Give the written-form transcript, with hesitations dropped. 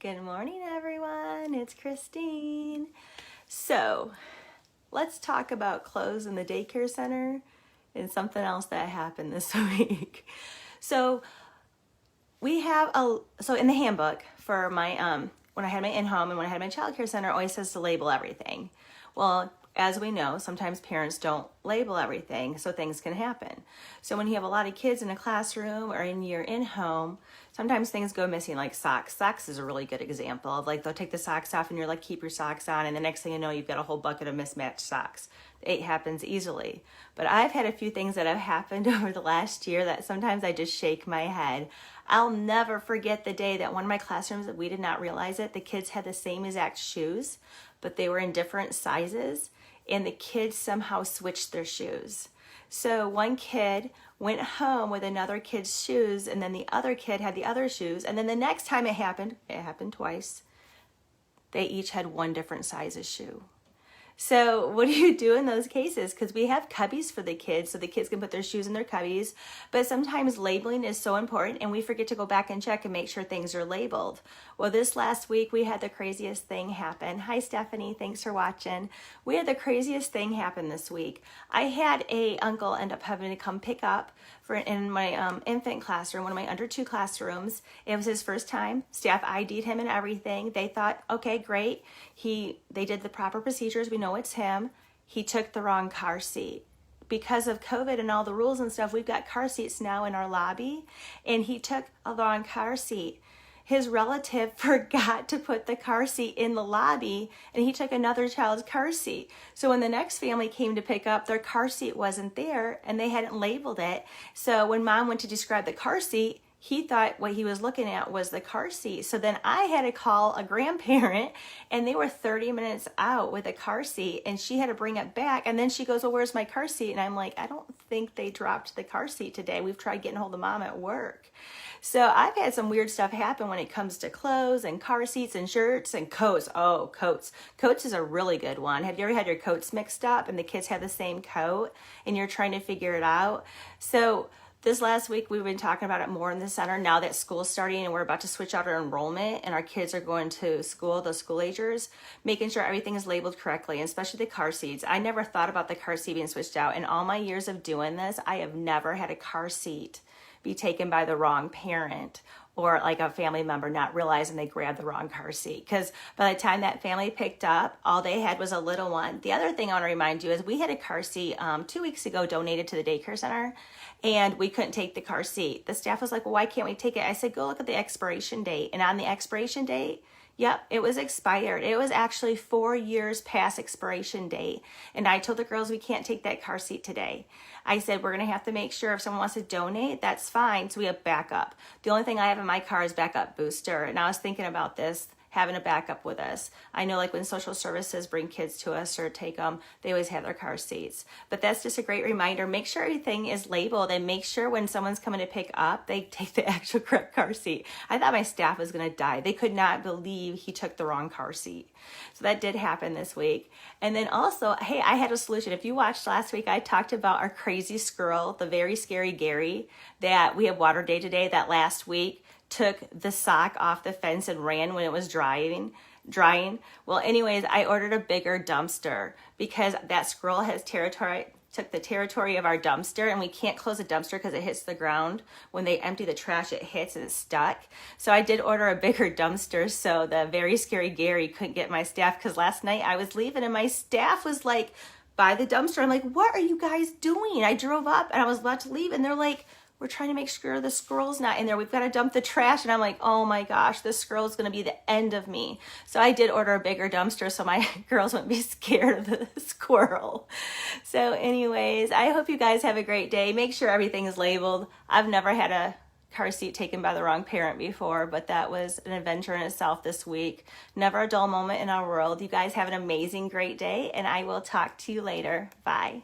Good morning, everyone. It's Christine. So, let's talk about clothes in the daycare center and something else that happened this week. So, we have in the handbook for my when I had my in-home and when I had my childcare center, it always says to label everything. Well, as we know, sometimes parents don't label everything, so things can happen. So when you have a lot of kids in a classroom or in your in-home, sometimes things go missing, like socks. Socks is a really good example of, like, they'll take the socks off and you're like, keep your socks on, and the next thing you know, you've got a whole bucket of mismatched socks. It happens easily. But I've had a few things that have happened over the last year that sometimes I just shake my head. I'll never forget the day that one of my classrooms, that we did not realize it, the kids had the same exact shoes, but they were in different sizes, and the kids somehow switched their shoes. So one kid went home with another kid's shoes, and then the other kid had the other shoes, and then the next time it happened twice, they each had one different size of shoe. So what do you do in those cases? Because we have cubbies for the kids so the kids can put their shoes in their cubbies, but sometimes labeling is so important and we forget to go back and check and make sure things are labeled. Well, this last week we had the craziest thing happen. Hi, Stephanie. Thanks for watching. We had the craziest thing happen this week. I had a uncle end up having to come pick up in my infant classroom, one of my under 2 classrooms. It was his first time. Staff ID'd him and everything. They thought, okay, great. They did the proper procedures. We know it's him. He took the wrong car seat. Because of COVID and all the rules and stuff, we've got car seats now in our lobby, and he took a wrong car seat. His relative forgot to put the car seat in the lobby, and he took another child's car seat. So when the next family came to pick up, their car seat wasn't there, and they hadn't labeled it. So when Mom went to describe the car seat, he thought what he was looking at was the car seat. So then I had to call a grandparent, and they were 30 minutes out with a car seat, and she had to bring it back. And then she goes, well, where's my car seat? And I'm like, I don't think they dropped the car seat today. We've tried getting hold of Mom at work. So I've had some weird stuff happen when it comes to clothes and car seats and shirts and coats. Oh, coats. Coats is a really good one. Have you ever had your coats mixed up and the kids have the same coat and you're trying to figure it out? So this last week, we've been talking about it more in the center now that school's starting and we're about to switch out our enrollment and our kids are going to school, the school agers, making sure everything is labeled correctly, and especially the car seats. I never thought about the car seat being switched out. In all my years of doing this, I have never had a car seat be taken by the wrong parent or like a family member not realizing they grabbed the wrong car seat. Because by the time that family picked up, all they had was a little one. The other thing I want to remind you is we had a car seat 2 weeks ago donated to the daycare center, and we couldn't take the car seat. The staff was like, well, why can't we take it? I said, go look at the expiration date. And on the expiration date, yep, it was expired. It was actually 4 years past expiration date. And I told the girls we can't take that car seat today. I said, we're going to have to make sure if someone wants to donate, that's fine. So we have backup. The only thing I have in my car is backup booster. And I was thinking about this, having a backup with us. I know, like, when social services bring kids to us or take them, they always have their car seats. But that's just a great reminder. Make sure everything is labeled and make sure when someone's coming to pick up, they take the actual correct car seat. I thought my staff was going to die. They could not believe he took the wrong car seat. So that did happen this week. And then also, hey, I had a solution. If you watched last week, I talked about our crazy squirrel, the very scary Gary, that we have water day today, that last week took the sock off the fence and ran when it was drying. Well, anyways, I ordered a bigger dumpster because that squirrel took the territory of our dumpster, and we can't close the dumpster because it hits the ground. When they empty the trash, it hits and it's stuck. So I did order a bigger dumpster so the very scary Gary couldn't get my staff, because last night I was leaving and my staff was like by the dumpster. I'm like, what are you guys doing? I drove up and I was about to leave and they're like, we're trying to make sure the squirrel's not in there. We've got to dump the trash. And I'm like, oh my gosh, this squirrel's going to be the end of me. So I did order a bigger dumpster so my girls wouldn't be scared of the squirrel. So anyways, I hope you guys have a great day. Make sure everything is labeled. I've never had a car seat taken by the wrong parent before, but that was an adventure in itself this week. Never a dull moment in our world. You guys have an amazing, great day, and I will talk to you later. Bye.